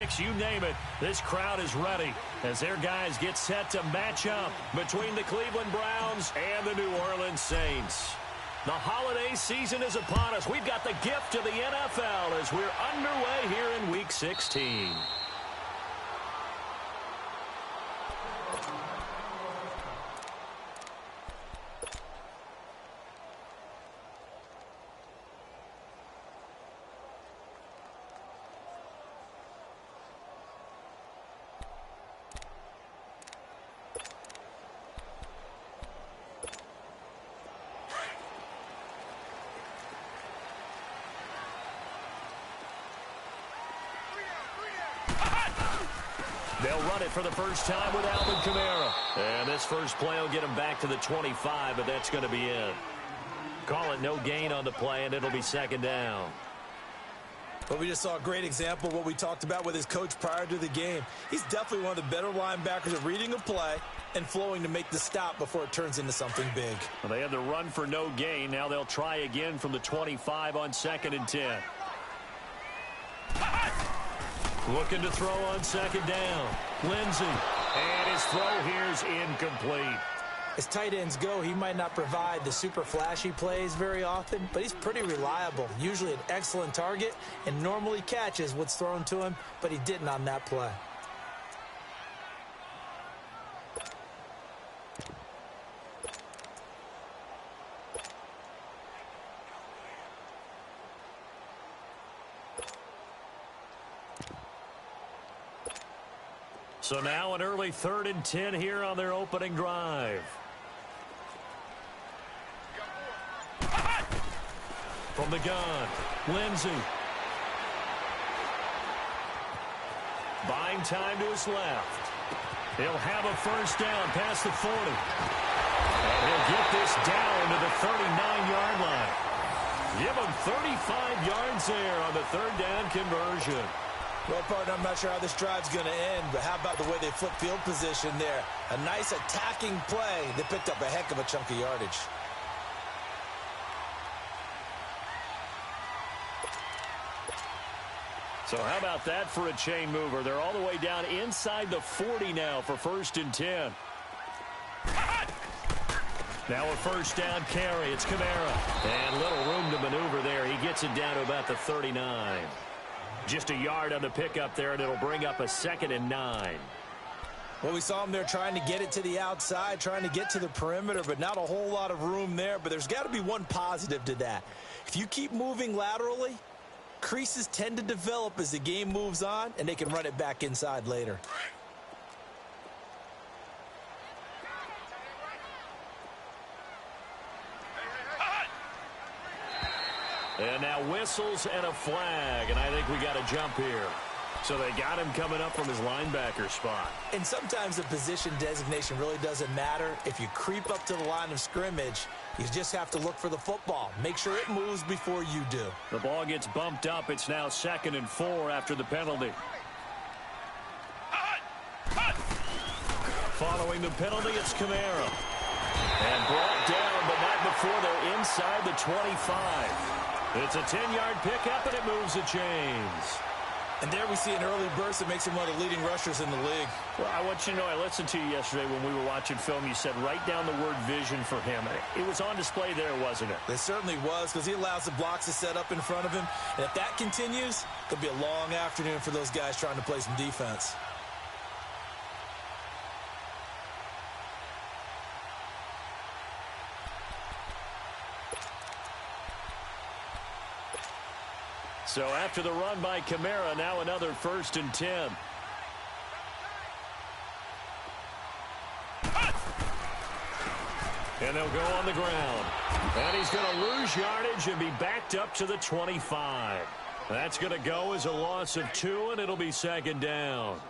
You name it, this crowd is ready as their guys get set to match up between the Cleveland Browns and the New Orleans Saints. The holiday season is upon us. We've got the gift of the NFL as we're underway here in Week 16. They'll run it for the first time with Alvin Kamara. And this first play will get him back to the 25, but that's going to be it. Call it no gain on the play, and it'll be second down. Well, we just saw a great example of what we talked about with his coach prior to the game. He's definitely one of the better linebackers at reading a play and flowing to make the stop before it turns into something big. Well, they had the run for no gain. Now they'll try again from the 25 on 2nd and 10. Looking to throw on second down. Lindsey. And his throw here's incomplete. As tight ends go, he might not provide the super flashy plays very often, but he's pretty reliable. Usually an excellent target and normally catches what's thrown to him, but he didn't on that play. So now an early 3rd and 10 here on their opening drive. From the gun, Lindsey. Buying time to his left. He'll have a first down past the 40. And he'll get this down to the 39-yard line. Give him 35 yards there on the 3rd down conversion. Well, partner, I'm not sure how this drive's going to end, but how about the way they flip field position there? A nice attacking play. They picked up a heck of a chunk of yardage. So how about that for a chain mover? They're all the way down inside the 40 now for 1st and 10. Now a first down carry. It's Kamara. And little room to maneuver there. He gets it down to about the 39. Just a yard on the pickup there, and it'll bring up a 2nd and 9. Well, we saw him there trying to get it to the outside, trying to get to the perimeter, but not a whole lot of room there. But there's got to be one positive to that. If you keep moving laterally, creases tend to develop as the game moves on, and they can run it back inside later. And now whistles and a flag, and I think we got a jump here. So they got him coming up from his linebacker spot. And sometimes the position designation really doesn't matter. If you creep up to the line of scrimmage, you just have to look for the football. Make sure it moves before you do. The ball gets bumped up. It's now 2nd and 4 after the penalty. Following the penalty, it's Kamara. And brought down, but not before they're inside the 25. It's a 10-yard pickup, and it moves the chains. And there we see an early burst that makes him one of the leading rushers in the league. Well, I want you to know, I listened to you yesterday when we were watching film. You said write down the word vision for him. It was on display there, wasn't it? It certainly was, because he allows the blocks to set up in front of him. And if that continues, it'll be a long afternoon for those guys trying to play some defense. So after the run by Kamara, now another 1st and 10. And they'll go on the ground. And he's going to lose yardage and be backed up to the 25. That's going to go as a loss of 2, and it'll be 2nd down.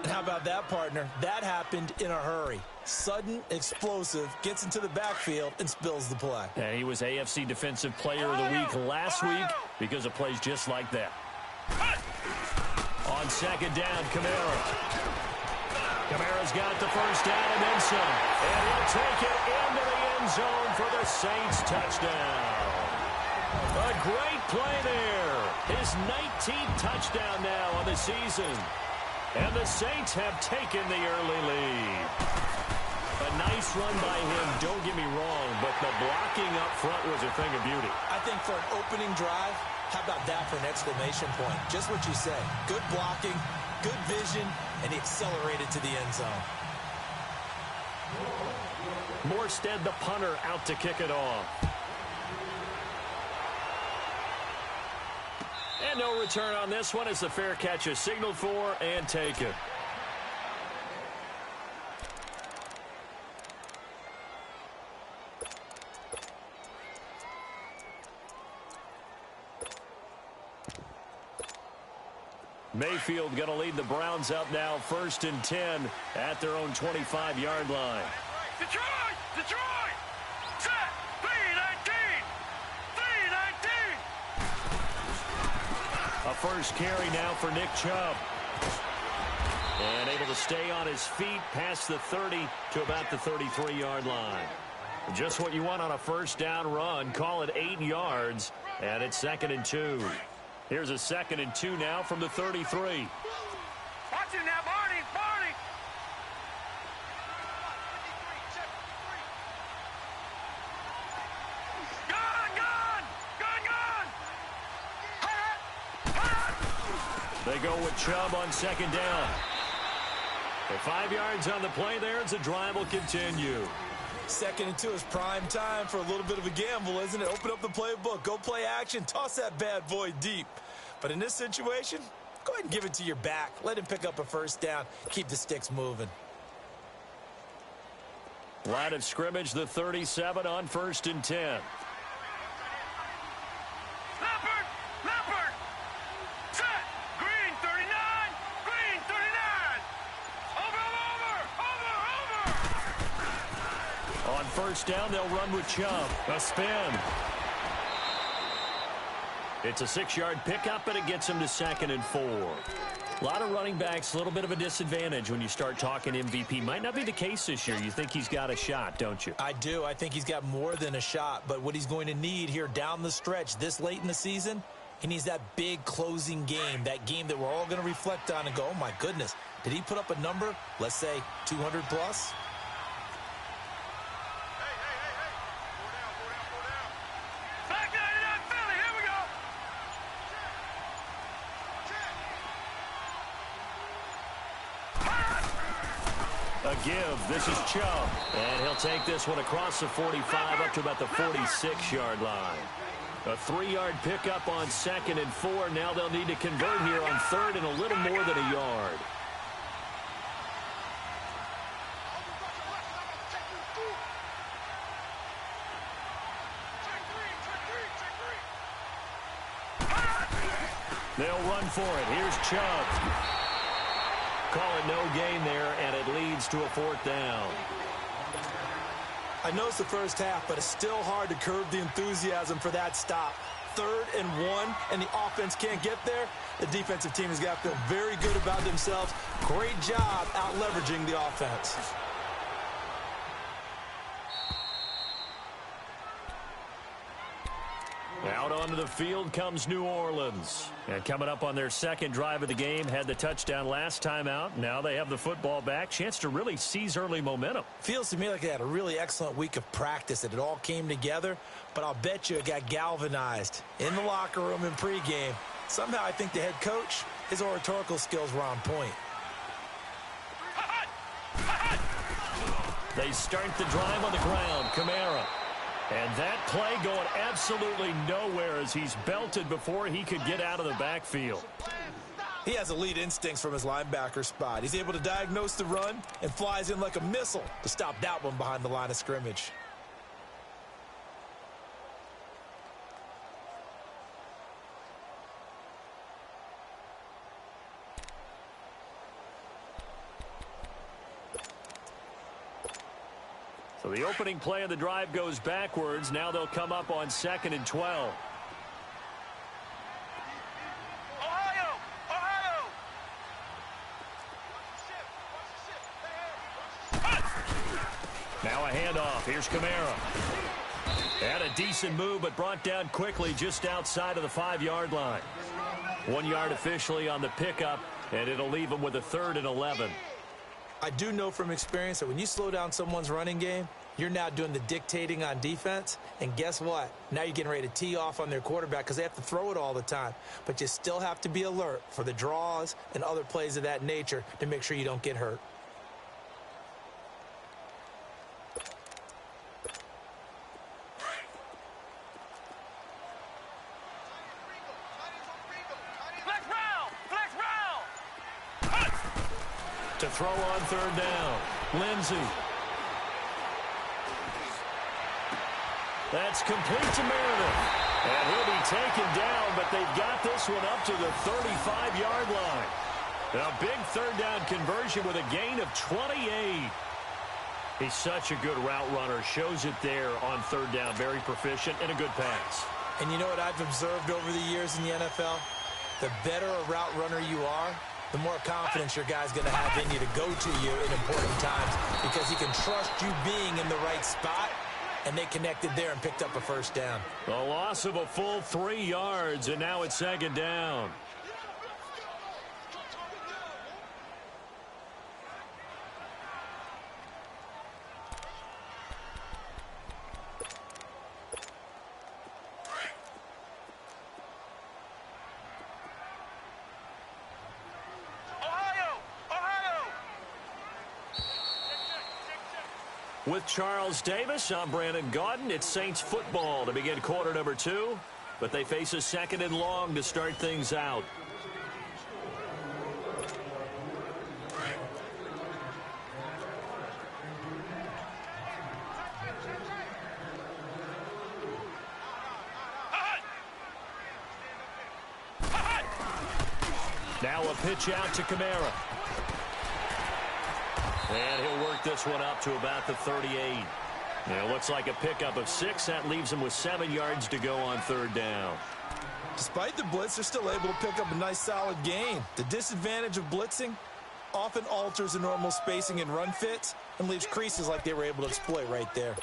And how about that, partner? That happened in a hurry. Sudden, explosive, gets into the backfield, and spills the play. And he was AFC Defensive Player of the Week last week because of plays just like that. On 2nd down, Kamara. Kamara's got the first down and then some. And he'll take it into the end zone for the Saints touchdown. A Great play there. His 19th touchdown now on the season. And the Saints have taken the early lead. A nice run by him, don't get me wrong, but the blocking up front was a thing of beauty. I think for an opening drive, how about that for an exclamation point? Just what you said. Good blocking, good vision, and he accelerated to the end zone. Morstead, the punter, out to kick it off. And no return on this one as the fair catch is signaled for and taken. Mayfield going to lead the Browns up now, 1st and 10 at their own 25-yard line. Detroit! Detroit! Set! 3-19! 3-19! A first carry now for Nick Chubb. And able to stay on his feet past the 30 to about the 33-yard line. Just what you want on a first down run. Call it 8 yards, and it's 2nd and 2. Here's a 2nd and 2 now from the 33. Watch him now, Barney! Barney! Gone! Gone! Gone! Gone! They go with Chubb on 2nd down. The 5 yards on the play there as the drive will continue. 2nd and 2 is prime time for a little bit of a gamble, isn't it? Open up the playbook, go play action, toss that bad boy deep. But in this situation, go ahead and give it to your back. Let him pick up a first down. Keep the sticks moving. Line of scrimmage, the 37 on 1st and 10. Leopard! Leopard! Set! Green 39! Green 39! Over! On 1st down, they'll run with Chubb. A spin. It's a 6-yard pickup, and it gets him to 2nd and 4. A lot of running backs, a little bit of a disadvantage when you start talking MVP. Might not be the case this year. You think he's got a shot, don't you? I do. I think he's got more than a shot. But what he's going to need here down the stretch this late in the season, he needs that big closing game, that game that we're all going to reflect on and go, oh, my goodness, did he put up a number, let's say 200 plus? Back 99 Philly, here we go! A give. This is Chubb. And he'll take this one across the 45 up to about the 46-yard line. A 3-yard pickup on 2nd and 4. Now they'll need to convert here on 3rd and a little more than a yard. They'll run for it. Here's Chubb. Call it no gain there, and it leads to a 4th down. I know it's the first half, but it's still hard to curb the enthusiasm for that stop. 3rd and 1, and the offense can't get there. The defensive team has got to feel very good about themselves. Great job out leveraging the offense. Out onto the field comes New Orleans. And coming up on their 2nd drive of the game, had the touchdown last time out. Now they have the football back. Chance to really seize early momentum. Feels to me like they had a really excellent week of practice, that it all came together. But I'll bet you it got galvanized in the locker room in pregame. Somehow I think the head coach, his oratorical skills were on point. They start the drive on the ground. Kamara. And that play going absolutely nowhere as he's belted before he could get out of the backfield. He has elite instincts from his linebacker spot. He's able to diagnose the run and flies in like a missile to stop that one behind the line of scrimmage. So the opening play of the drive goes backwards. Now they'll come up on 2nd and 12. Ohio! Ohio! Now a handoff. Here's Kamara. And a decent move, but brought down quickly just outside of the 5-yard line. 1 yard officially on the pickup, and it'll leave them with a 3rd and 11. I do know from experience that when you slow down someone's running game, you're now doing the dictating on defense. And guess what? Now you're getting ready to tee off on their quarterback because they have to throw it all the time. But you still have to be alert for the draws and other plays of that nature to make sure you don't get hurt. To throw on 3rd down, Lindsey. That's complete to Meredith. And he'll be taken down, but they've got this one up to the 35-yard line. A big 3rd down conversion with a gain of 28. He's such a good route runner. Shows it there on 3rd down. Very proficient and a good pass. And you know what I've observed over the years in the NFL? The better a route runner you are, the more confidence your guy's going to have in you to go to you in important times because he can trust you being in the right spot, and they connected there and picked up a 1st down. A loss of a full 3 yards, and now it's 2nd down. With Charles Davis, I'm Brandon Gaudin. It's Saints football to begin quarter number 2, but they face a 2nd and long to start things out. Now a pitch out to Kamara. And he'll work this one up to about the 38. It looks like a pickup of 6. That leaves him with 7 yards to go on 3rd down. Despite the blitz, they're still able to pick up a nice solid gain. The disadvantage of blitzing often alters the normal spacing and run fits and leaves creases like they were able to exploit right there.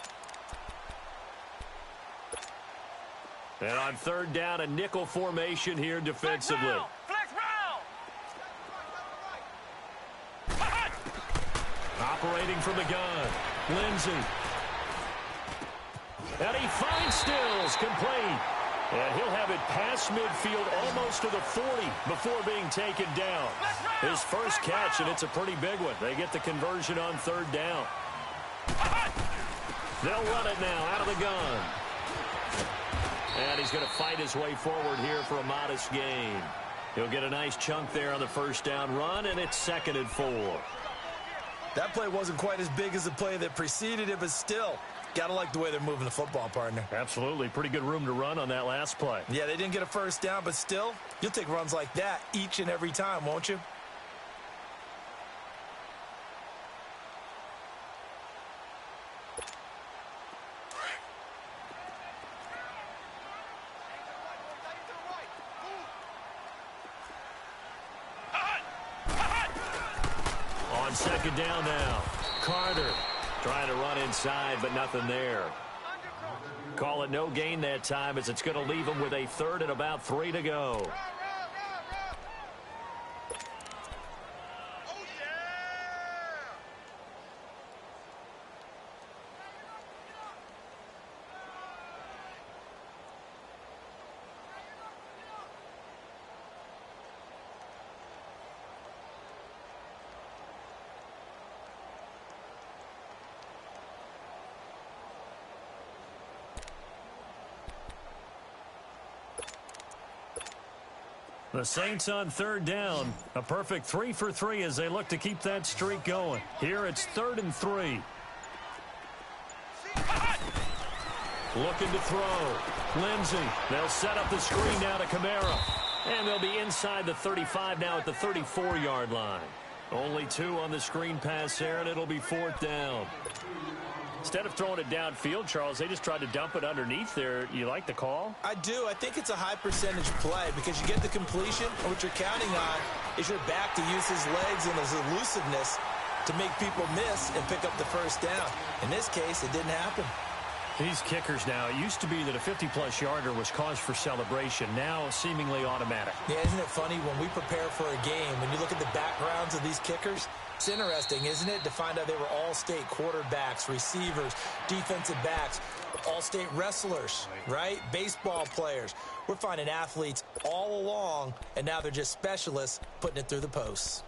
And on 3rd down, a nickel formation here defensively. Operating from the gun, Lindsey. And he finds Stills, complete. And he'll have it past midfield almost to the 40 before being taken down. His first catch, and it's a pretty big one. They get the conversion on 3rd down. They'll run it now out of the gun. And he's going to fight his way forward here for a modest gain. He'll get a nice chunk there on the 1st down run, and it's 2nd and 4. That play wasn't quite as big as the play that preceded it, but still, got to like the way they're moving the football, partner. Absolutely. Pretty good room to run on that last play. Yeah, they didn't get a 1st down, but still, you'll take runs like that each and every time, won't you? On 2nd down now, Carter trying to run inside, but nothing there. Call it no gain that time as it's going to leave him with a 3rd and about 3 to go. The Saints on 3rd down. A perfect 3 for 3 as they look to keep that streak going. Here it's 3rd and 3. Looking to throw. Lindsey. They'll set up the screen now to Kamara. And they'll be inside the 35 now at the 34-yard line. Only 2 on the screen pass there, and it'll be 4th down. Instead of throwing it downfield, Charles, they just tried to dump it underneath there. You like the call? I do. I think it's a high percentage play because you get the completion, and what you're counting on is your back to use his legs and his elusiveness to make people miss and pick up the 1st down. In this case, it didn't happen. These kickers now, it used to be that a 50-plus yarder was cause for celebration. Now, seemingly automatic. Yeah, isn't it funny when we prepare for a game, when you look at the backgrounds of these kickers, it's interesting, isn't it, to find out they were all-state quarterbacks, receivers, defensive backs, all-state wrestlers, right? Baseball players. We're finding athletes all along, and now they're just specialists putting it through the posts.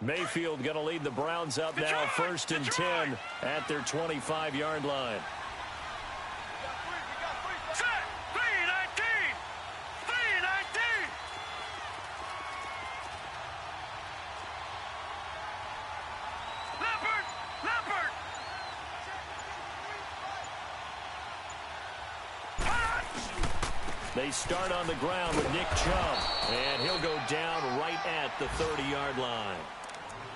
Mayfield going to lead the Browns up now, 1st and 10 at their 25-yard line. Set. 319. 319. Leopard. Leopard. They start on the ground with Nick Chubb, and he'll go down right at the 30-yard line.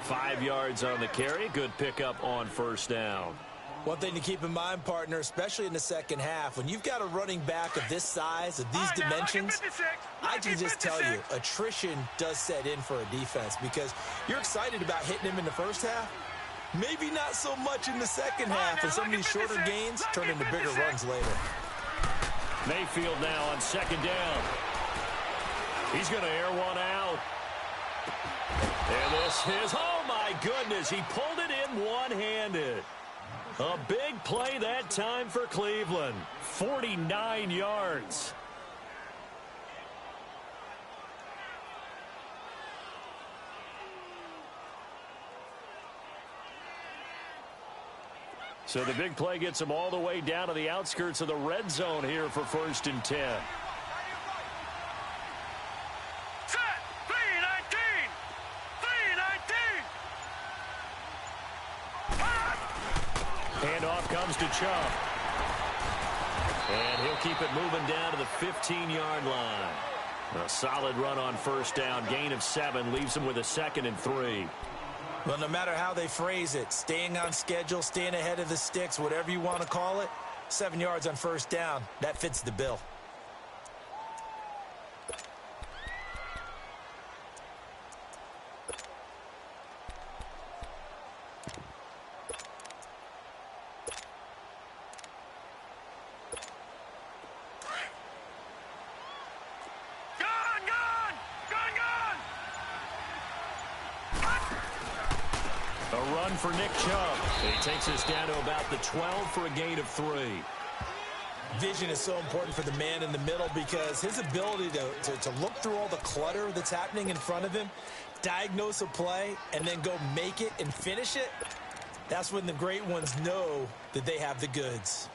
5 yards on the carry. Good pickup on 1st down. One thing to keep in mind, partner, especially in the second half, when you've got a running back of this size, of these dimensions, I can just tell you, attrition does set in for a defense because you're excited about hitting him in the first half. Maybe not so much in the second half, and some of these shorter gains turn into bigger runs later. Mayfield now on 2nd down. He's going to air one out. And this is, oh my goodness, he pulled it in one-handed. A big play that time for Cleveland. 49 yards. So the big play gets him all the way down to the outskirts of the red zone here for 1st and 10. Set. 319. 319. Handoff comes to Chubb. And he'll keep it moving down to the 15-yard line. A solid run on 1st down. Gain of 7 leaves him with a 2nd and 3. Well, no matter how they phrase it, staying on schedule, staying ahead of the sticks, whatever you want to call it, 7 yards on 1st down, that fits the bill. For Nick Chubb. He takes us down to about the 12 for a gain of 3. Vision is so important for the man in the middle because his ability to look through all the clutter that's happening in front of him, diagnose a play, and then go make it and finish it, that's when the great ones know that they have the goods.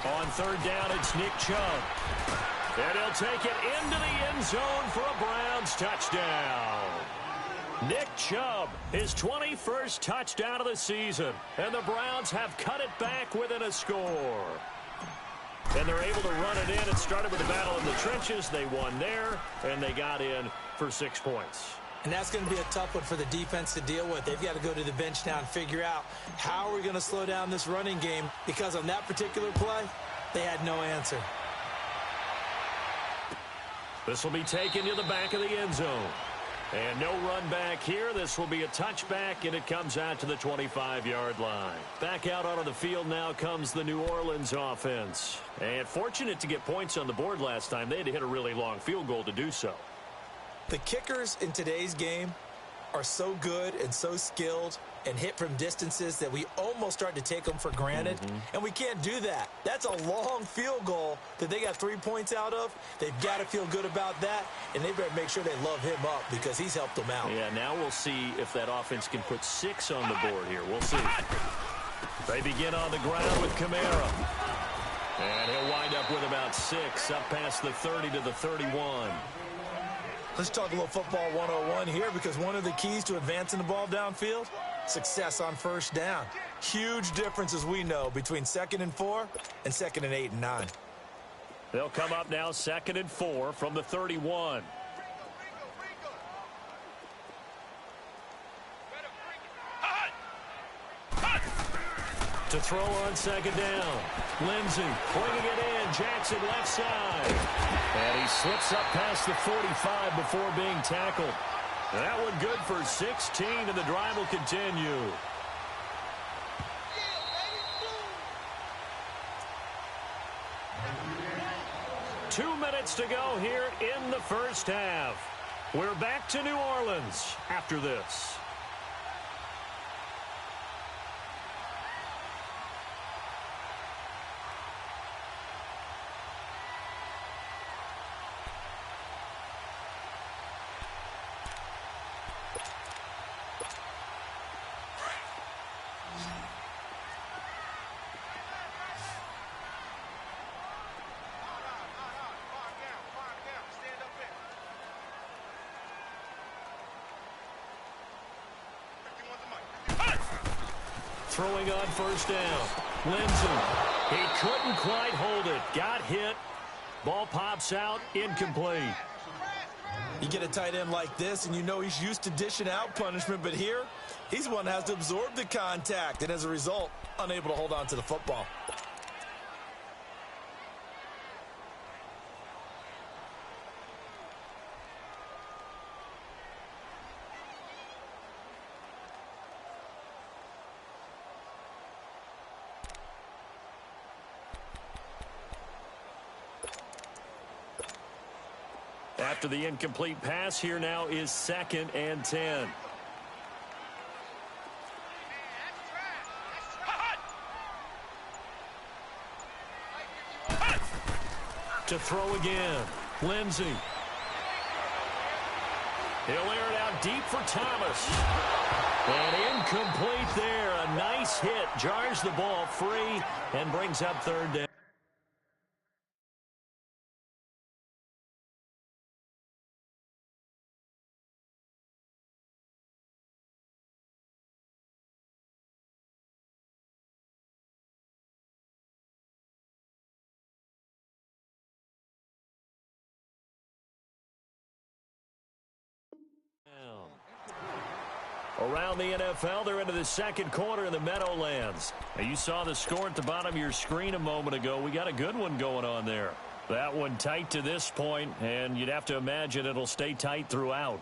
On 3rd down, it's Nick Chubb. And he'll take it into the end zone for a Browns touchdown. Nick Chubb, his 21st touchdown of the season. And the Browns have cut it back within a score. And they're able to run it in. It started with a battle in the trenches. They won there, and they got in for 6 points. And that's going to be a tough one for the defense to deal with. They've got to go to the bench now and figure out how are we going to slow down this running game, because on that particular play, they had no answer. This will be taken to the back of the end zone. And no run back here. This will be a touchback, and it comes out to the 25-yard line. Back out onto the field now comes the New Orleans offense. And fortunate to get points on the board last time. They had to hit a really long field goal to do so. The kickers in today's game are so good and so skilled and hit from distances that we almost start to take them for granted. And we can't do that. That's a long field goal that they got 3 points out of. They've got to feel good about that, and they better make sure they love him up because he's helped them out. Yeah, now we'll see if that offense can put 6 on the board here. We'll see. They begin on the ground with Kamara. And he'll wind up with about 6 up past the 30 to the 31. Let's talk a little football 101 here, because one of the keys to advancing the ball downfield, success on 1st down. Huge difference, as we know, between 2nd and 4 and 2nd and 8 and 9. They'll come up now 2nd and 4 from the 31. To throw on second down. Lindsey bringing it in. Jackson left side. And he slips up past the 45 before being tackled. That one good for 16, and the drive will continue. Two minutes to go here in the first half. We're back to New Orleans after this. Throwing on first down. Lindsey. He couldn't quite hold it. Got hit. Ball pops out. Incomplete. You get a tight end like this, and you know he's used to dishing out punishment, but here, he's one that has to absorb the contact, and as a result, unable to hold on to the football. After the incomplete pass, here now is 2nd and 10. To throw again. Lindsey. He'll air it out deep for Thomas. And incomplete there. A nice hit. Jars the ball free and brings up 3rd down. Around the NFL, they're into the second quarter in the Meadowlands. Now, you saw the score at the bottom of your screen a moment ago. We got a good one going on there. That one tight to this point, and you'd have to imagine it'll stay tight throughout.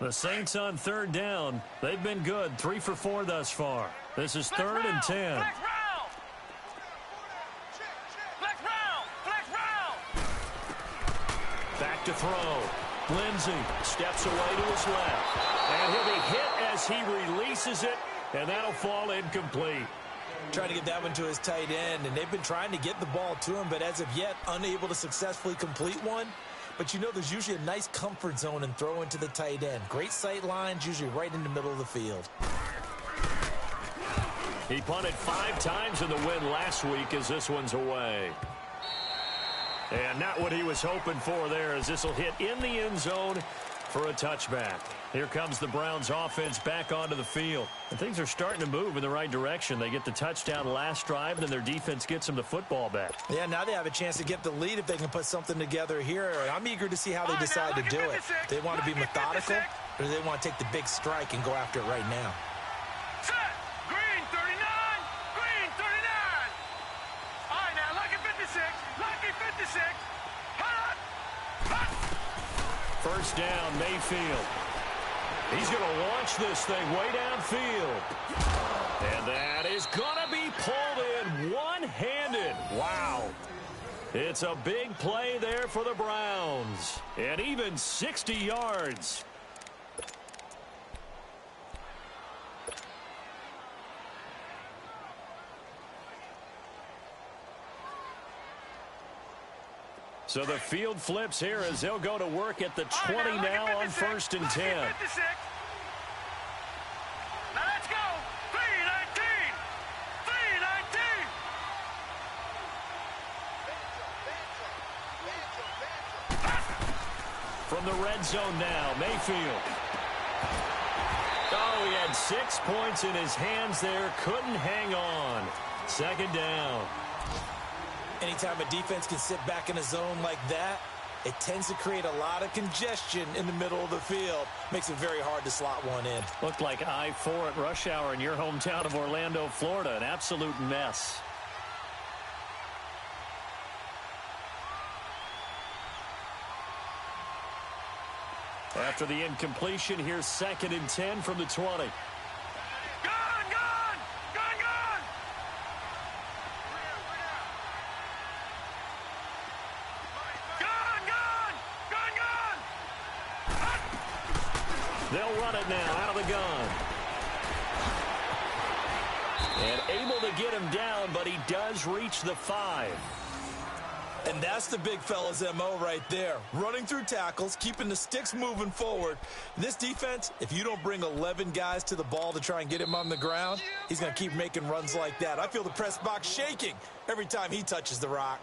The Saints on 3rd down. They've been good. 3 for 4 thus far. This is 3rd and 10. Back to throw. Lindsey steps away to his left. And he'll be hit as he releases it, and that'll fall incomplete. Trying to get that one to his tight end, and they've been trying to get the ball to him, but as of yet, unable to successfully complete one. But you know there's usually a nice comfort zone in throwing to the tight end. Great sight lines, usually right in the middle of the field. He punted 5 times in the win last week as this one's away. And not what he was hoping for there, as this will hit in the end zone for a touchback. Here comes the Browns offense back onto the field. And things are starting to move in the right direction. They get the touchdown last drive, then their defense gets them the football back. Yeah, now they have a chance to get the lead if they can put something together here. And I'm eager to see how they decide to do it. They want to be methodical, or do they want to take the big strike and go after it right now? Set. Green 39. Green 39. All right, now, lucky 56. Lucky 56. Hot. Hot. First down, Mayfield. He's going to launch this thing way downfield. And that is going to be pulled in one-handed. Wow. It's a big play there for the Browns. And even 60 yards. So the field flips here as they'll go to work at the 20 now on 1st and 10. Now let's go. 319. 319. From the red zone now, Mayfield. Oh, he had 6 points in his hands there. Couldn't hang on. 2nd down. Anytime a defense can sit back in a zone like that, it tends to create a lot of congestion in the middle of the field. Makes it very hard to slot one in. Looked like I-4 at rush hour in your hometown of Orlando, Florida. An absolute mess. After the incompletion, here's 2nd and 10 from the 20. They'll run it now out of the gun. And able to get him down, but he does reach the 5. And that's the big fella's MO right there. Running through tackles, keeping the sticks moving forward. This defense, if you don't bring 11 guys to the ball to try and get him on the ground, he's going to keep making runs like that. I feel the press box shaking every time he touches the rock.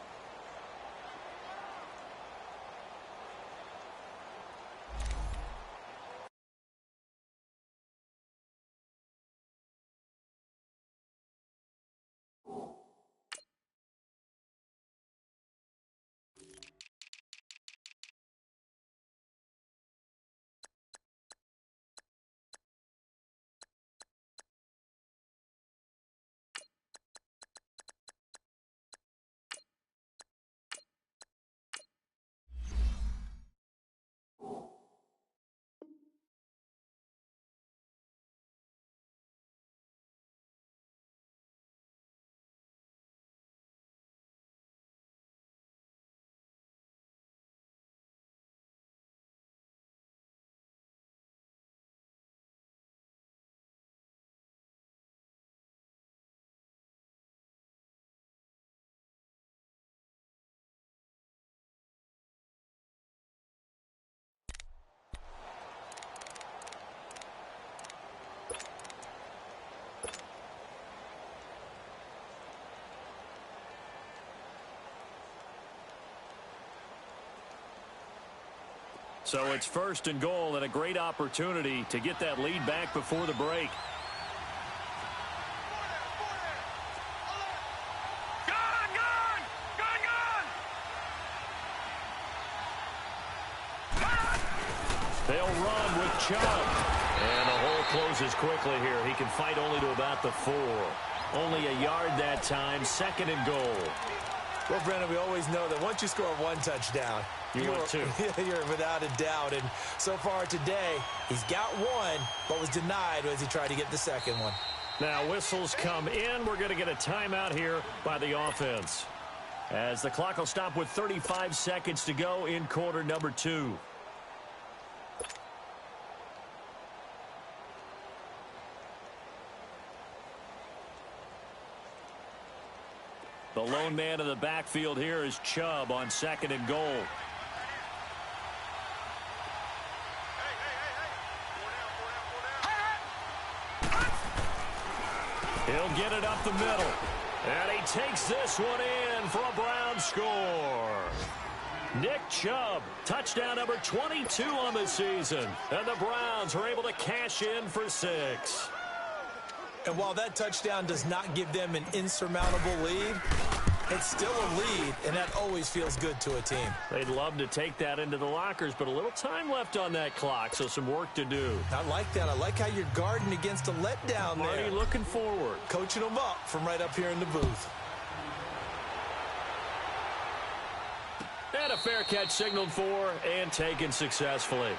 So it's 1st and goal and a great opportunity to get that lead back before the break. They'll run with Chubb. And the hole closes quickly here. He can fight only to about the 4. Only a yard that time. 2nd and goal. Well, Brennan, we always know that once you score 1 touchdown, you're without a doubt. And so far today, he's got 1, but was denied as he tried to get the 2nd one. Now whistles come in. We're going to get a timeout here by the offense, as the clock will stop with 35 seconds to go in quarter number 2. The lone man in the backfield here is Chubb on 2nd and goal. He'll get it up the middle. And he takes this one in for a Brown score. Nick Chubb, touchdown number 22 on the season. And the Browns are able to cash in for 6. And while that touchdown does not give them an insurmountable lead, it's still a lead, and that always feels good to a team. They'd love to take that into the lockers, but a little time left on that clock, so some work to do. I like that. I like how you're guarding against a letdown there. Already looking forward. Coaching them up from right up here in the booth. And a fair catch signaled for and taken successfully.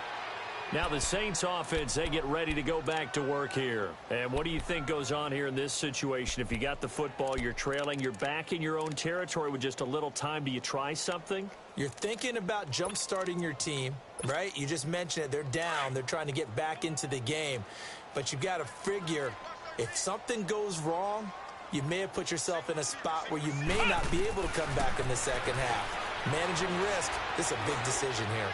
Now the Saints offense, they get ready to go back to work here. And what do you think goes on here in this situation? If you got the football, you're trailing, you're back in your own territory with just a little time. Do you try something? You're thinking about jump-starting your team, right? You just mentioned it. They're down. They're trying to get back into the game. But you've got to figure, if something goes wrong, you may have put yourself in a spot where you may not be able to come back in the second half. Managing risk, this is a big decision here.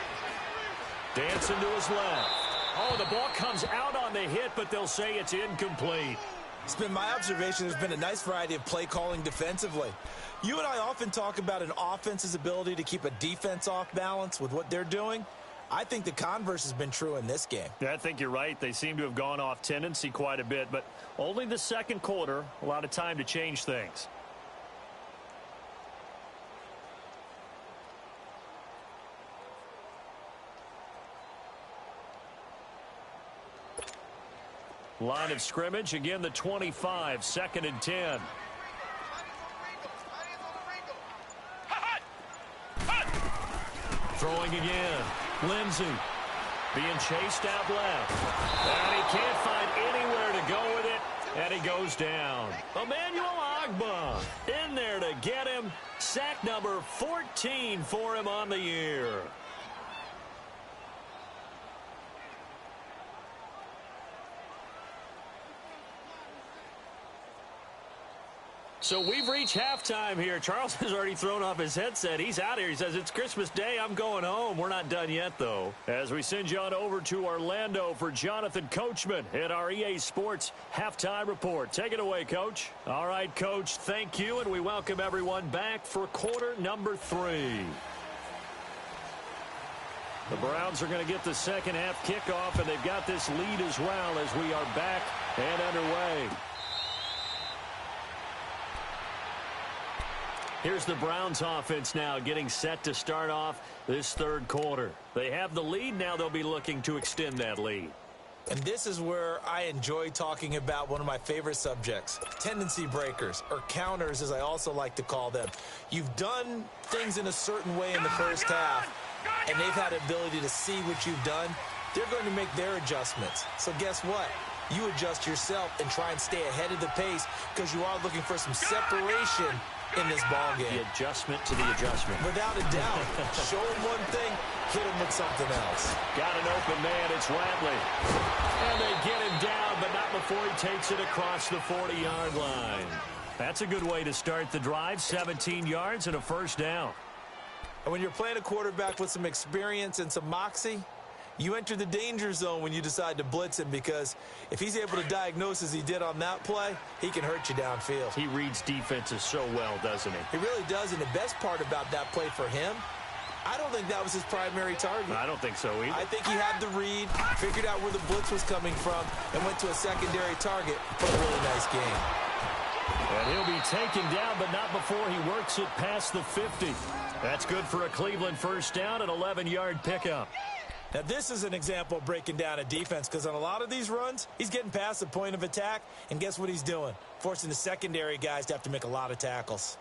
Dancing to his left. Oh, the ball comes out on the hit, but they'll say it's incomplete. It's been my observation there's been a nice variety of play calling defensively. You and I often talk about an offense's ability to keep a defense off balance with what they're doing. I think the converse has been true in this game. Yeah, I think you're right. They seem to have gone off tendency quite a bit, but only the second quarter, a lot of time to change things. Line of scrimmage, again the 25, 2nd and 10. Throwing again. Lindsey being chased out left. And he can't find anywhere to go with it, and he goes down. Emmanuel Ogbah in there to get him. Sack number 14 for him on the year. So we've reached halftime here. Charles has already thrown off his headset. He's out here. He says, it's Christmas Day. I'm going home. We're not done yet, though. As we send you on over to Orlando for Jonathan Coachman at our EA Sports Halftime Report. Take it away, Coach. All right, Coach, thank you, and we welcome everyone back for quarter number 3. The Browns are going to get the second half kickoff, and they've got this lead as well as we are back and underway. Here's the Browns offense now getting set to start off this third quarter. They have the lead. Now they'll be looking to extend that lead. And this is where I enjoy talking about one of my favorite subjects, tendency breakers, or counters as I also like to call them. You've done things in a certain way in the first half, and they've had the ability to see what you've done. They're going to make their adjustments. So guess what? You adjust yourself and try and stay ahead of the pace because you are looking for some separation in this ball game. The adjustment to the adjustment. Without a doubt. Show him one thing, hit him with something else. Got an open man, it's Ratley. And they get him down, but not before he takes it across the 40-yard line. That's a good way to start the drive, 17 yards and a first down. And when you're playing a quarterback with some experience and some moxie, you enter the danger zone when you decide to blitz him, because if he's able to diagnose as he did on that play, he can hurt you downfield. He reads defenses so well, doesn't he? He really does, and the best part about that play for him, I don't think that was his primary target. I don't think so either. I think he had the read, figured out where the blitz was coming from, and went to a secondary target for a really nice game. And he'll be taken down, but not before he works it past the 50. That's good for a Cleveland first down, an 11-yard pickup. Now, this is an example of breaking down a defense, because on a lot of these runs, he's getting past the point of attack, and guess what he's doing? Forcing the secondary guys to have to make a lot of tackles.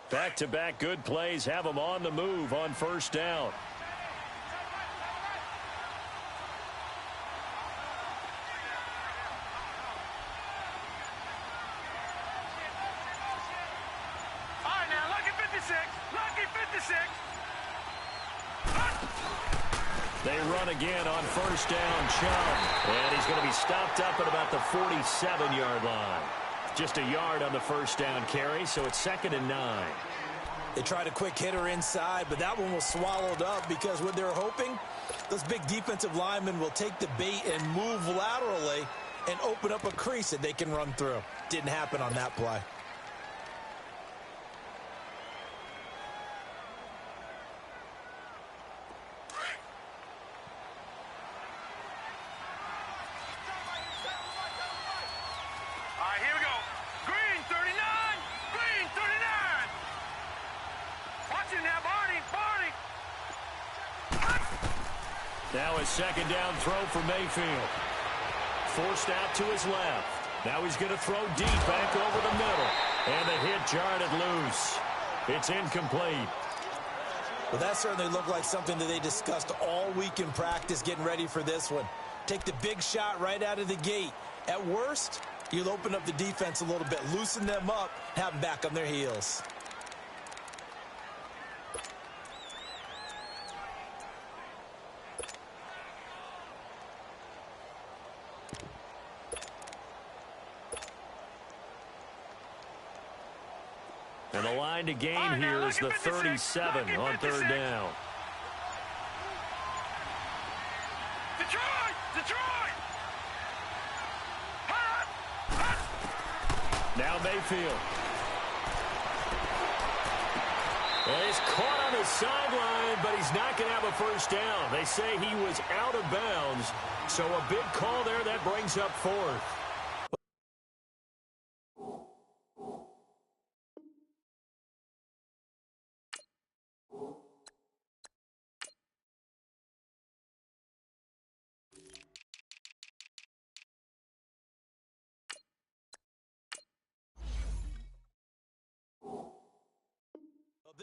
Back-to-back good plays have them on the move on first down. All right, now, lucky 56. Lucky 56. They run again on first down, Chubb. And he's going to be stopped up at about the 47-yard line. Just a yard on the first down carry, so it's 2nd and 9. They tried a quick hitter inside, but that one was swallowed up because what they're hoping, those big defensive linemen will take the bait and move laterally and open up a crease that they can run through. Didn't happen on that play. Now a second down throw for Mayfield. Forced out to his left. Now he's going to throw deep back over the middle. And the hit jarred it loose. It's incomplete. Well, that certainly looked like something that they discussed all week in practice getting ready for this one. Take the big shot right out of the gate. At worst, you'll open up the defense a little bit, loosen them up, have them back on their heels. And the line to gain here is the 37 on third down. Detroit! Detroit! Now Mayfield. Well, he's caught on the sideline, but he's not going to have a first down. They say he was out of bounds, so a big call there that brings up fourth.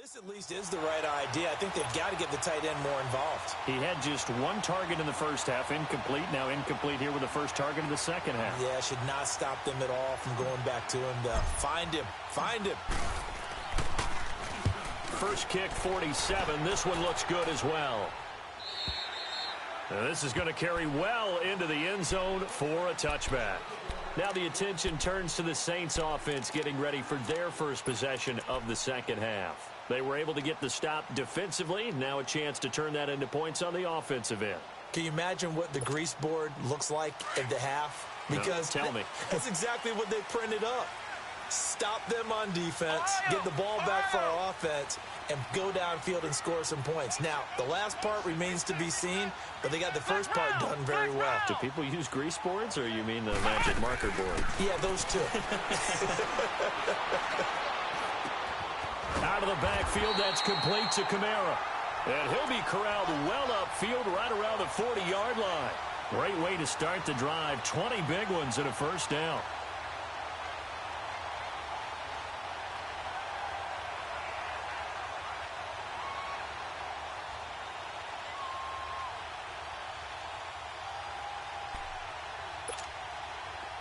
This at least is the right idea. I think they've got to get the tight end more involved. He had just one target in the first half, incomplete. Now incomplete here with the first target in the second half. Yeah, should not stop them at all from going back to him. Find him. Find him. First kick, 47. This one looks good as well. Now this is going to carry well into the end zone for a touchback. Now the attention turns to the Saints offense getting ready for their first possession of the second half. They were able to get the stop defensively. Now a chance to turn that into points on the offensive end. Can you imagine what the grease board looks like at the half? Because no, tell me. That's exactly what they printed up. Stop them on defense, get the ball back for our offense, and go downfield and score some points. Now, the last part remains to be seen, but they got the first part done very well. Do people use grease boards, or you mean the magic marker board? Yeah, those two. Out of the backfield, that's complete to Kamara. And he'll be corralled well upfield right around the 40-yard line. Great way to start the drive. 20 big ones and a first down.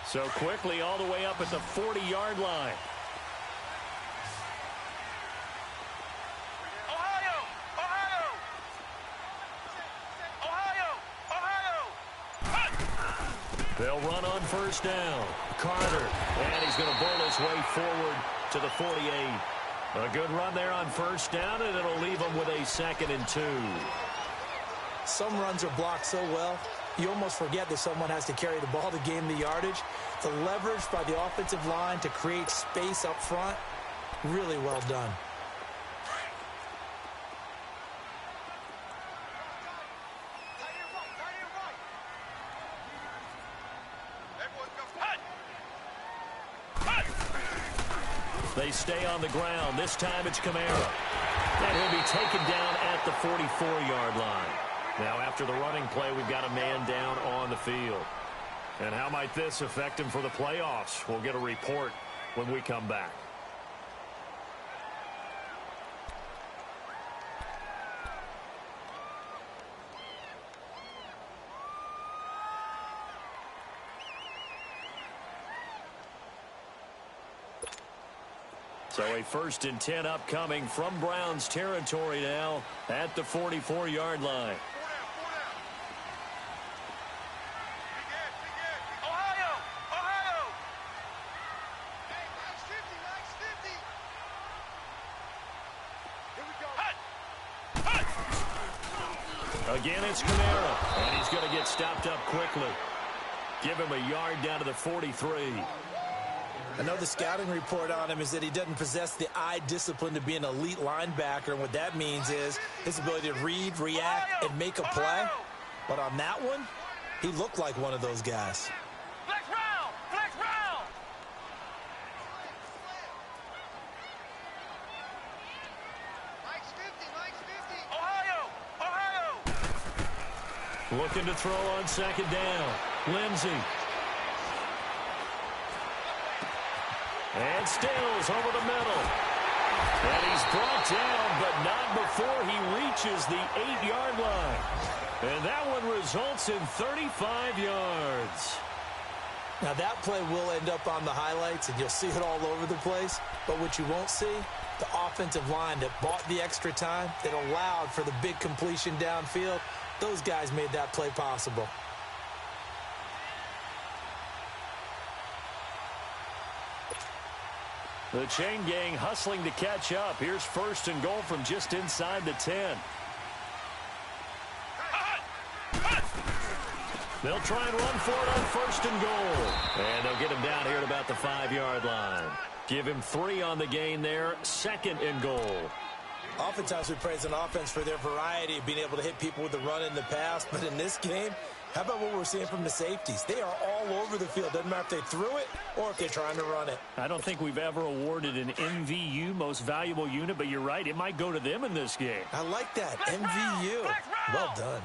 So quickly all the way up at the 40-yard line. They'll run on first down. Carter, and he's going to bowl his way forward to the 48. A good run there on first down, and it'll leave him with a 2nd and 2. Some runs are blocked so well, you almost forget that someone has to carry the ball to gain the yardage. The leverage by the offensive line to create space up front, really well done. They stay on the ground. This time it's Kamara. And he'll be taken down at the 44-yard line. Now after the running play, we've got a man down on the field. And how might this affect him for the playoffs? We'll get a report when we come back. So a 1st and 10 upcoming from Browns territory now at the 44-yard line. Again, it's Kamara, and he's going to get stopped up quickly. Give him a yard down to the 43. I know the scouting report on him is that he doesn't possess the eye discipline to be an elite linebacker, and what that means is his ability to read, react, and make a play. But on that one, he looked like one of those guys. Flex round! Flex round! Mike's 50, Mike's 50. Ohio! Looking to throw on 2nd down. Lindsey. And Stills over the middle. And he's brought down, but not before he reaches the 8-yard line. And that one results in 35 yards. Now that play will end up on the highlights, and you'll see it all over the place. But what you won't see, the offensive line that bought the extra time, that allowed for the big completion downfield, those guys made that play possible. The chain gang hustling to catch up. Here's 1st and goal from just inside the 10. They'll try and run for it on 1st and goal. And they'll get him down here at about the 5-yard line. Give him 3 on the gain there. 2nd and goal. Oftentimes we praise an offense for their variety of being able to hit people with the run in the pass. But in this game, how about what we're seeing from the safeties? They are all over the field. Doesn't matter if they threw it or if they're trying to run it. I don't think we've ever awarded an MVU, most valuable unit, but you're right. It might go to them in this game. I like that. MVU. Well done.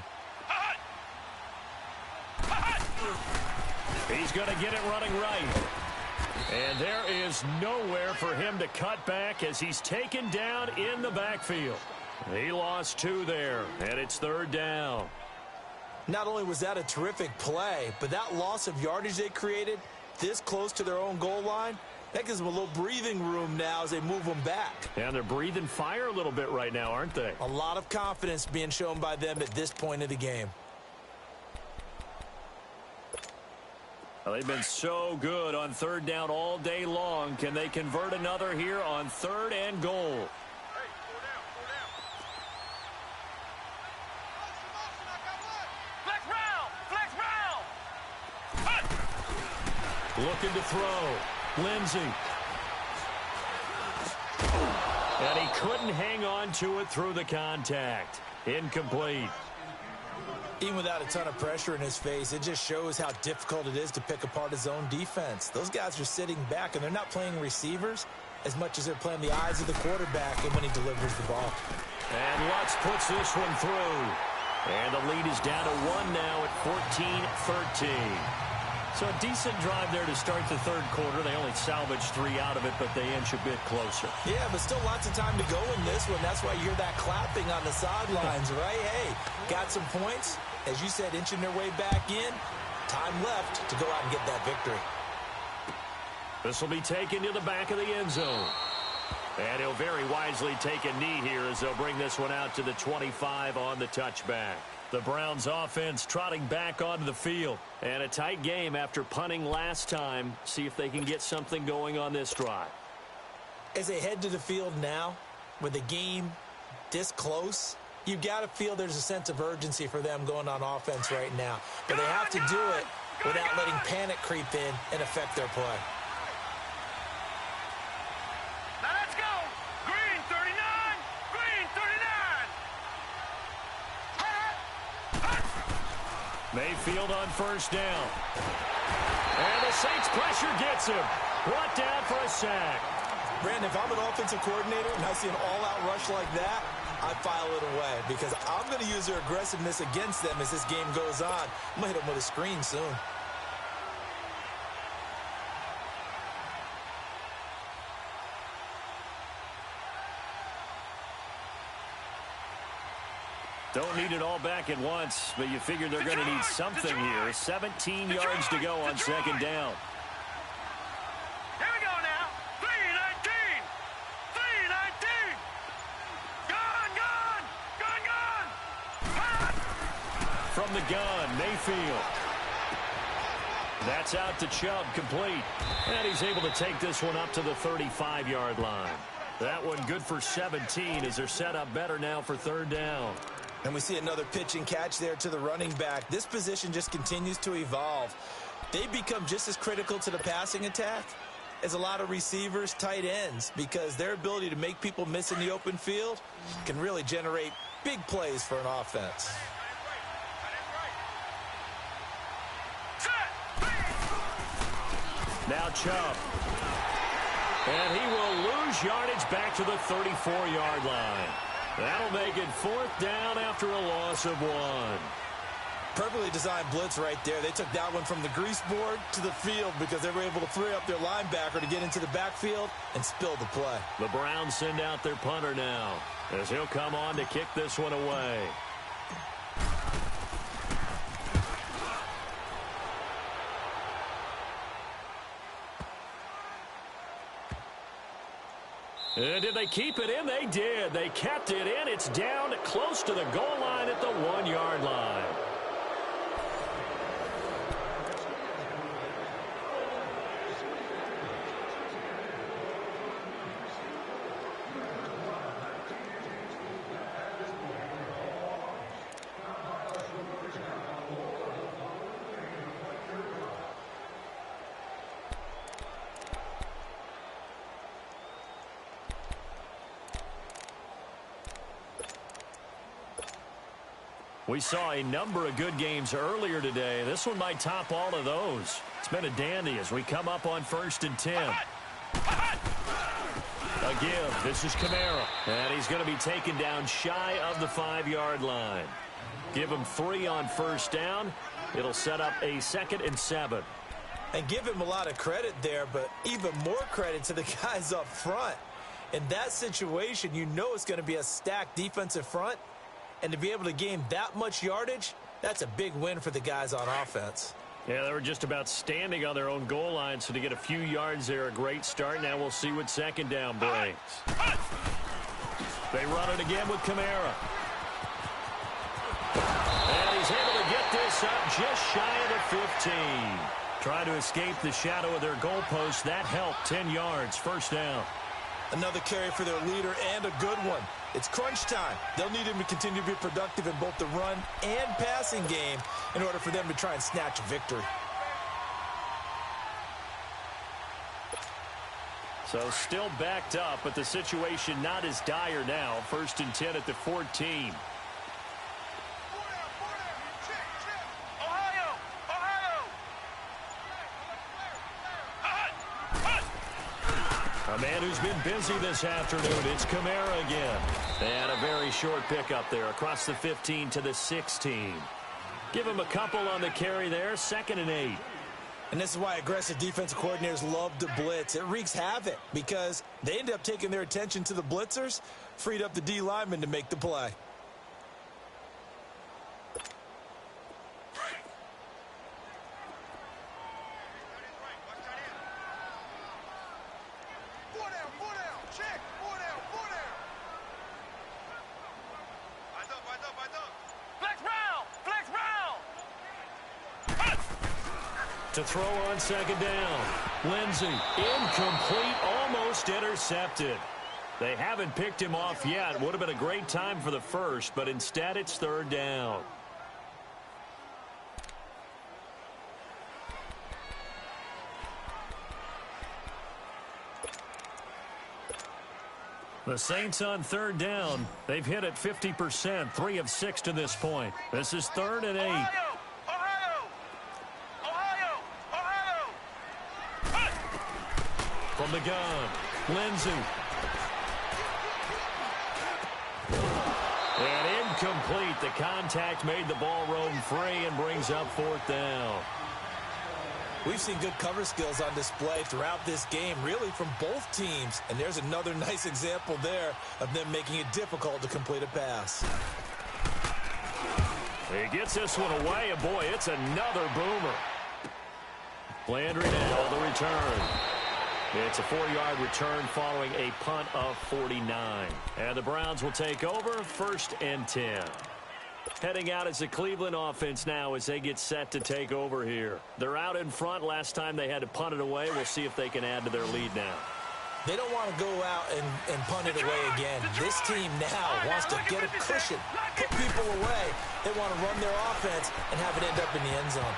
He's going to get it running right. And there is nowhere for him to cut back as he's taken down in the backfield. He lost 2 there, and it's 3rd down. Not only was that a terrific play, but that loss of yardage they created this close to their own goal line, that gives them a little breathing room now as they move them back. And they're breathing fire a little bit right now, aren't they? A lot of confidence being shown by them at this point of the game. Well, they've been so good on 3rd down all day long. Can they convert another here on 3rd and goal? Looking to throw. Lindsey. And he couldn't hang on to it through the contact. Incomplete. Even without a ton of pressure in his face, it just shows how difficult it is to pick apart his own defense. Those guys are sitting back, and they're not playing receivers as much as they're playing the eyes of the quarterback and when he delivers the ball. And Lutz puts this one through. And the lead is down to 1 now at 14-13. So a decent drive there to start the 3rd quarter. They only salvaged 3 out of it, but they inch a bit closer. Yeah, but still lots of time to go in this one. That's why you hear that clapping on the sidelines, right? Hey, got some points. As you said, inching their way back in. Time left to go out and get that victory. This will be taken to the back of the end zone. And he'll very wisely take a knee here as they'll bring this one out to the 25 on the touchback. The Browns offense trotting back onto the field. And a tight game after punting last time. See if they can get something going on this drive. As they head to the field now, with the game this close, you've got to feel there's a sense of urgency for them going on offense right now. But they have to do it without letting panic creep in and affect their play. Now let's go. Green 39. Green 39. Mayfield on 1st down. And the Saints pressure gets him. Brought down for a sack. Brandon, if I'm an offensive coordinator and I see an all-out rush like that, I file it away because I'm going to use their aggressiveness against them as this game goes on. I'm going to hit them with a screen soon. Don't need it all back at once, but you figure they're going to need something here. 17 yards to go on 2nd down. Here we go now. 319. 319. Gone, gone. Gone, gone. From the gun, Mayfield. That's out to Chubb, complete. And he's able to take this one up to the 35-yard line. That one good for 17 as they're set up better now for 3rd down. And we see another pitch and catch there to the running back. This position just continues to evolve. They become just as critical to the passing attack as a lot of receivers, tight ends, because their ability to make people miss in the open field can really generate big plays for an offense. Now Chubb. And he will lose yardage back to the 34-yard line. That'll make it 4th down after a loss of 1. Perfectly designed blitz right there. They took that one from the grease board to the field because they were able to free up their linebacker to get into the backfield and spill the play. The Browns send out their punter now as he'll come on to kick this one away. And did they keep it in? They did. They kept it in. It's down close to the goal line at the 1-yard line. We saw a number of good games earlier today. This one might top all of those. It's been a dandy as we come up on 1st and 10. A give. This is Kamara. And he's going to be taken down shy of the 5-yard line. Give him 3 on 1st down. It'll set up a 2nd and 7. And give him a lot of credit there, but even more credit to the guys up front. In that situation, you know it's going to be a stacked defensive front. And to be able to gain that much yardage, that's a big win for the guys on offense. Yeah, they were just about standing on their own goal line, so to get a few yards there, a great start. Now we'll see what second down brings. They run it again with Kamara. And he's able to get this up just shy of the 15. Trying to escape the shadow of their goalpost. That helped. 10 yards, first down. Another carry for their leader and a good one. It's crunch time. They'll need him to continue to be productive in both the run and passing game in order for them to try and snatch a victory. So still backed up, but the situation not as dire now. 1st and 10 at the 14. A man who's been busy this afternoon, it's Kamara again. And a very short pickup there across the 15 to the 16. Give him a couple on the carry there, 2nd and 8. And this is why aggressive defensive coordinators love to blitz. It wreaks havoc because they end up taking their attention to the blitzers, freed up the D lineman to make the play. To throw on 2nd down. Lindsey, incomplete, almost intercepted. They haven't picked him off yet. Would have been a great time for the first, but instead it's 3rd down. The Saints on 3rd down. They've hit it 50%, 3 of 6 to this point. This is 3rd and 8. From the gun, Lindsey. And incomplete. The contact made the ball roam free and brings up 4th down. We've seen good cover skills on display throughout this game, really from both teams. And there's another nice example there of them making it difficult to complete a pass. He gets this one away, and boy, it's another boomer. Landry now, the return. It's a 4-yard return following a punt of 49. And the Browns will take over, 1st and 10. Heading out as the Cleveland offense now as they get set to take over here. They're out in front. Last time they had to punt it away. We'll see if they can add to their lead now. They don't want to go out and punt it away again. This team now wants to get a cushion, put people away. They want to run their offense and have it end up in the end zone.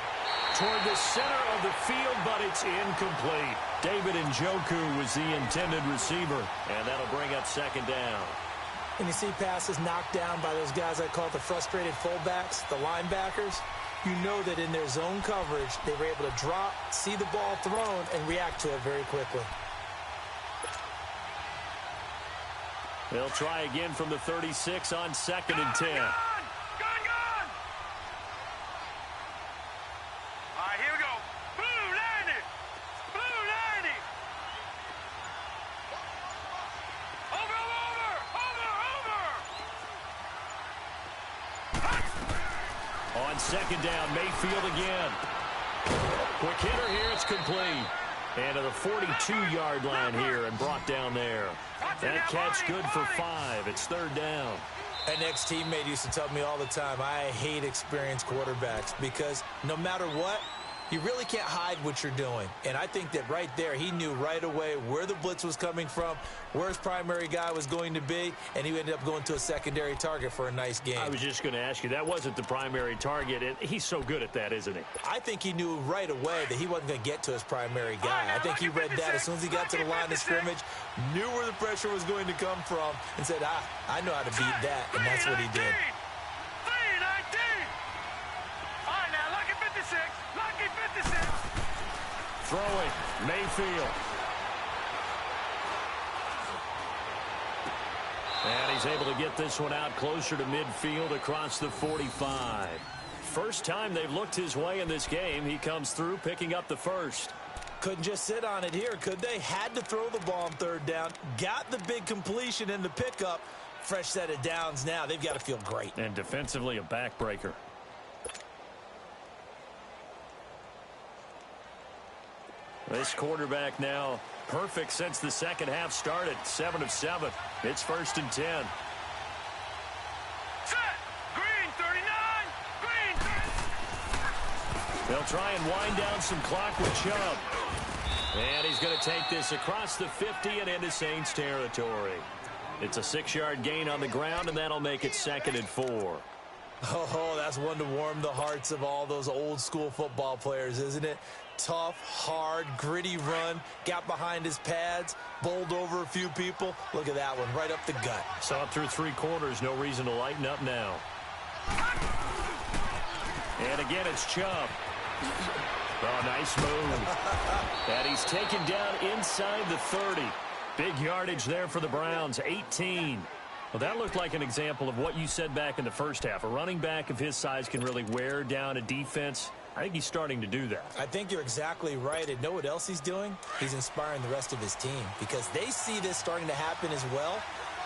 Toward the center of the field, but it's incomplete. David Njoku was the intended receiver, and that'll bring up 2nd down. And you see passes knocked down by those guys I call the frustrated fullbacks, the linebackers. You know that in their zone coverage, they were able to drop, see the ball thrown, and react to it very quickly. They'll try again from the 36 on 2nd and 10. On 2nd down, Mayfield again. Quick hitter here, it's complete. And to the 42-yard line here and brought down there. That catch good for 5. It's 3rd down. An ex-teammate used to tell me all the time, I hate experienced quarterbacks because no matter what, you really can't hide what you're doing. And I think that right there, he knew right away where the blitz was coming from, where his primary guy was going to be, and he ended up going to a secondary target for a nice game. I was just going to ask you, that wasn't the primary target. And he's so good at that, isn't he? I think he knew right away that he wasn't going to get to his primary guy. I think he read that as soon as he got to the line of scrimmage, knew where the pressure was going to come from, and said, I know how to beat that, and that's what he did. Throwing, Mayfield. And he's able to get this one out closer to midfield across the 45. first time they've looked his way in this game. He comes through picking up the first. Couldn't just sit on it here, could they? Had to throw the ball on third down. Got the big completion in the pickup. Fresh set of downs now. They've got to feel great. And defensively, a backbreaker. This quarterback now perfect since the second half started. 7 of 7. It's 1st and 10. Set. Green 39. Green 30. They'll try and wind down some clock with Chubb. And he's going to take this across the 50 and into Saints territory. It's a 6-yard gain on the ground, and that'll make it 2nd and 4. Oh, that's one to warm the hearts of all those old-school football players, isn't it? Tough, hard, gritty run. Got behind his pads, bowled over a few people. Look at that one, right up the gut. Saw it through 3 quarters. No reason to lighten up now. And again, it's Chubb. Oh, nice move. And he's taken down inside the 30. Big yardage there for the Browns, 18. Well, that looked like an example of what you said back in the first half. A running back of his size can really wear down a defense. I think he's starting to do that. I think you're exactly right. And know what else he's doing? He's inspiring the rest of his team because they see this starting to happen as well.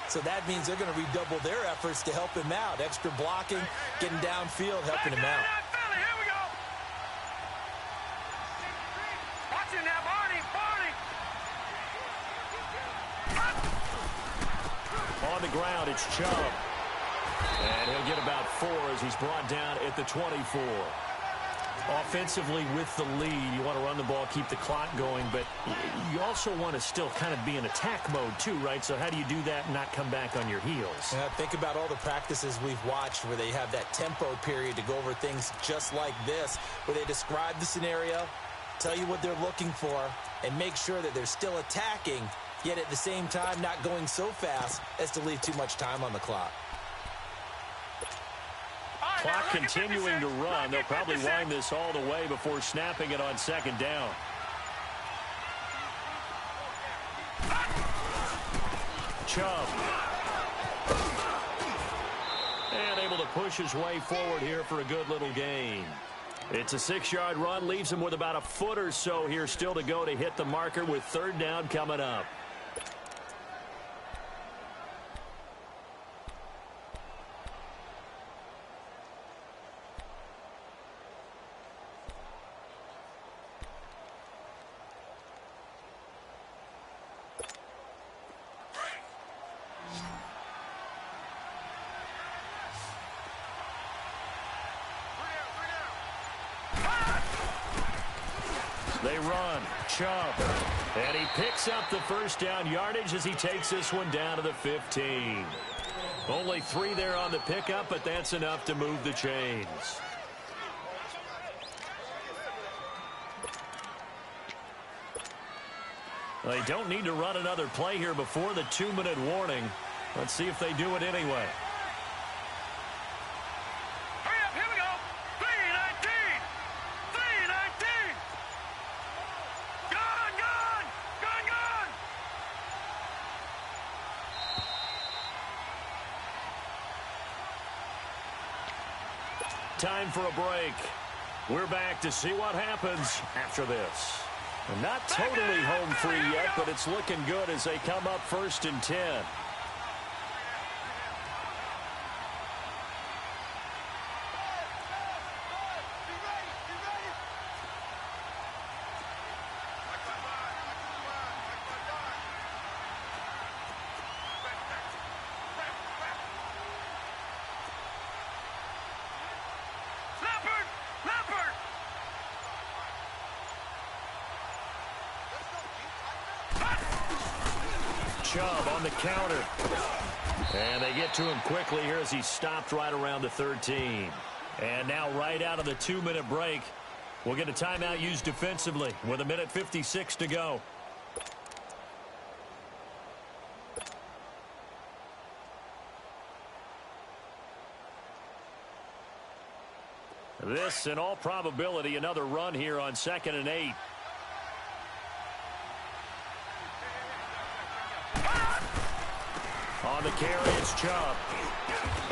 So that means they're going to redouble their efforts to help him out. Extra blocking, getting downfield, helping him out. Here we go. Watch it now, Barney. On the ground, it's Chubb. And he'll get about 4 as he's brought down at the 24. Offensively with the lead, you want to run the ball, keep the clock going, but you also want to still kind of be in attack mode too, right? So how do you do that and not come back on your heels? Yeah, think about all the practices we've watched where they have that tempo period to go over things just like this, where they describe the scenario, tell you what they're looking for, and make sure that they're still attacking, yet at the same time not going so fast as to leave too much time on the clock. Clock continuing to run. They'll probably wind this all the way before snapping it on 2nd down. Chubb. And able to push his way forward here for a good little gain. It's a 6-yard run. Leaves him with about a foot or so here still to go to hit the marker with 3rd down coming up. They run. Chubb. And he picks up the 1st down yardage as he takes this one down to the 15. Only 3 there on the pickup, but that's enough to move the chains. They don't need to run another play here before the 2-minute warning. Let's see if they do it anyway. Time for a break. We're back to see what happens after this. Not totally home free yet, but it's looking good as they come up 1st and 10. Chubb on the counter. And they get to him quickly here as he stopped right around the 13. And now right out of the 2-minute break, we'll get a timeout used defensively with 1:56 to go. This, in all probability, another run here on 2nd and 8. On the carry, it's Chubb.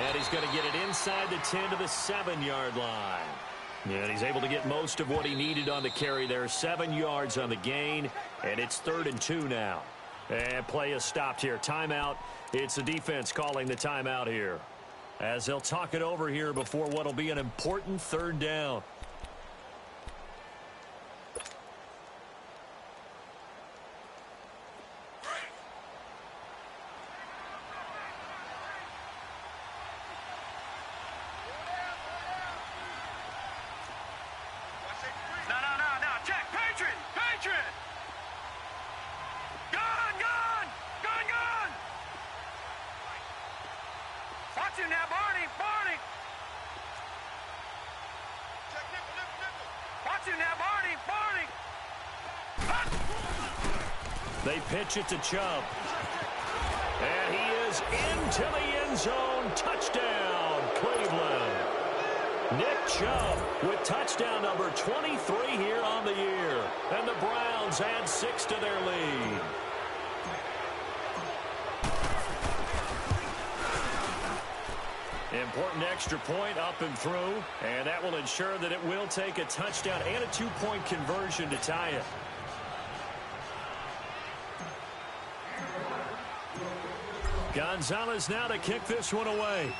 And he's going to get it inside the 10 to the 7-yard line. And he's able to get most of what he needed on the carry there. 7 yards on the gain, and it's 3rd and 2 now. And play is stopped here. Timeout. It's the defense calling the timeout here, as they'll talk it over here before what will be an important 3rd down. They pitch it to Chubb. And he is into the end zone. Touchdown, Cleveland. Nick Chubb with touchdown number 23 here on the year. And the Browns add 6 to their lead. Important extra point up and through. And that will ensure that it will take a touchdown and a 2-point conversion to tie it. Gonzalez now to kick this one away.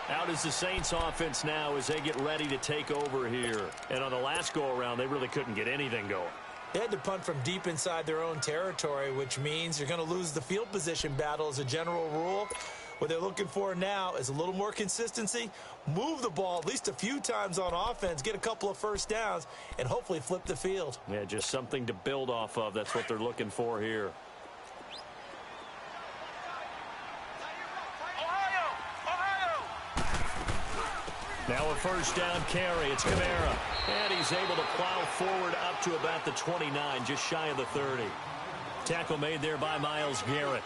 Out is the Saints offense now as they get ready to take over here. And on the last go-around, they really couldn't get anything going. They had to punt from deep inside their own territory, which means you're going to lose the field position battle as a general rule. What they're looking for now is a little more consistency, move the ball at least a few times on offense, get a couple of first downs, and hopefully flip the field. Yeah, just something to build off of. That's what they're looking for here. Now a first down carry. It's Kamara. And he's able to plow forward up to about the 29, just shy of the 30. Tackle made there by Myles Garrett.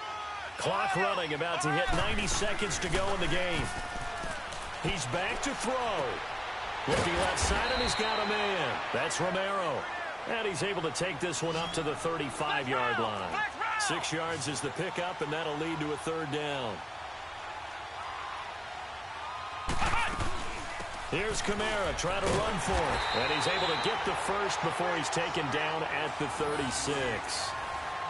Clock running, about to hit 90 seconds to go in the game. He's back to throw. Looking left side, and he's got a man. That's Romero. And he's able to take this one up to the 35-yard line. 6 yards is the pickup, and that'll lead to a 3rd down. Here's Kamara trying to run for it. And he's able to get the first before he's taken down at the 36.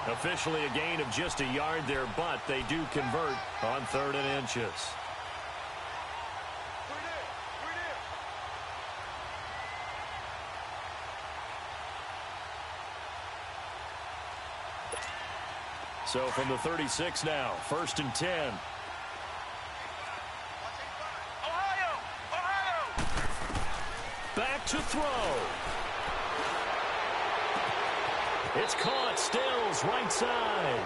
Officially a gain of just a yard there, but they do convert on 3rd and inches. So from the 36 now, 1st and 10. Back to throw. It's caught. Stills right side.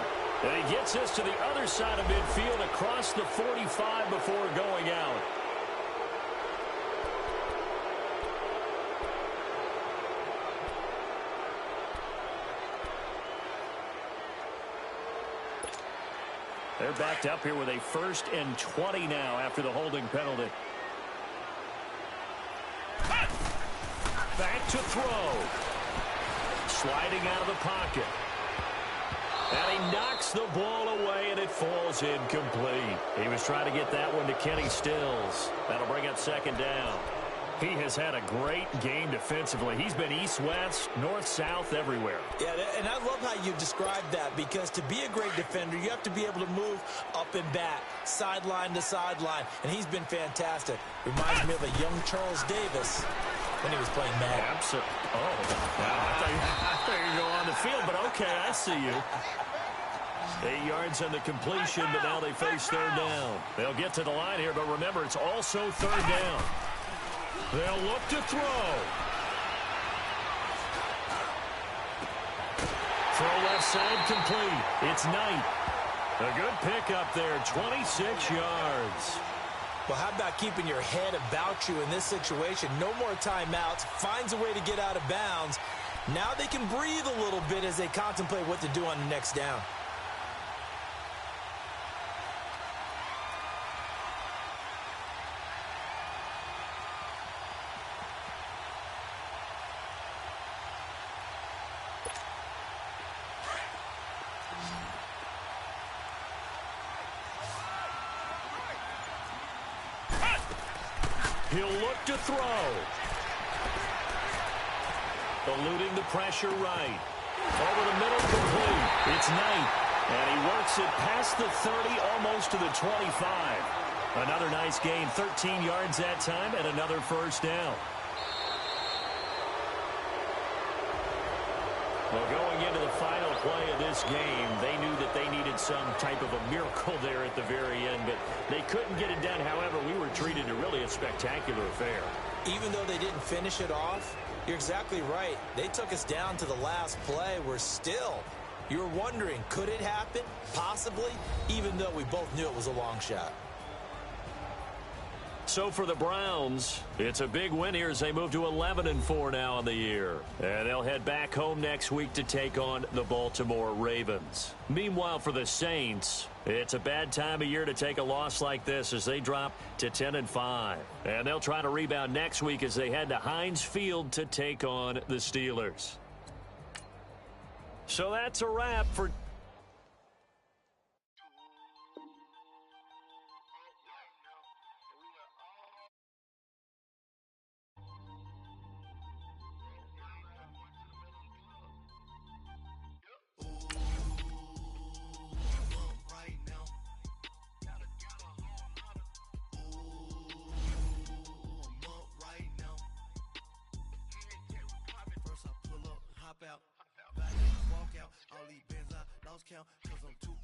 And he gets this to the other side of midfield across the 45 before going out. They're backed up here with a 1st and 20 now after the holding penalty. Back to throw. Sliding out of the pocket. And he knocks the ball away, and it falls incomplete. He was trying to get that one to Kenny Stills. That'll bring up 2nd down. He has had a great game defensively. He's been east-west, north-south, everywhere. Yeah, and I love how you described that, because to be a great defender, you have to be able to move up and back, sideline to sideline, and he's been fantastic. Reminds me of a young Charles Davis when he was playing Madden. Absolutely. Oh, wow. I thought you were going on the field, but okay, I see you. 8 yards on the completion, but now they face 3rd down. They'll get to the line here, but remember, it's also 3rd down. They'll look to throw. Throw left side complete. It's Knight. A good pickup there, 26 yards. Well, how about keeping your head about you in this situation? No more timeouts. Finds a way to get out of bounds. Now they can breathe a little bit as they contemplate what to do on the next down. He'll look to throw. Eluding the pressure right. Over the middle, complete. It's Knight. And he works it past the 30, almost to the 25. Another nice gain, 13 yards that time, and another first down. Well, going into the final play of this game, they knew that they needed some type of a miracle there at the very end, but they couldn't get it done. However, we were treated to really a spectacular affair. Even though they didn't finish it off, you're exactly right. They took us down to the last play. We're still, you were wondering, could it happen? Possibly, even though we both knew it was a long shot. So for the Browns, it's a big win here as they move to 11-4 now in the year. And they'll head back home next week to take on the Baltimore Ravens. Meanwhile, for the Saints, it's a bad time of year to take a loss like this as they drop to 10-5. And they'll try to rebound next week as they head to Heinz Field to take on the Steelers. So that's a wrap for... Walk out, all these bands I lost count, cause I'm too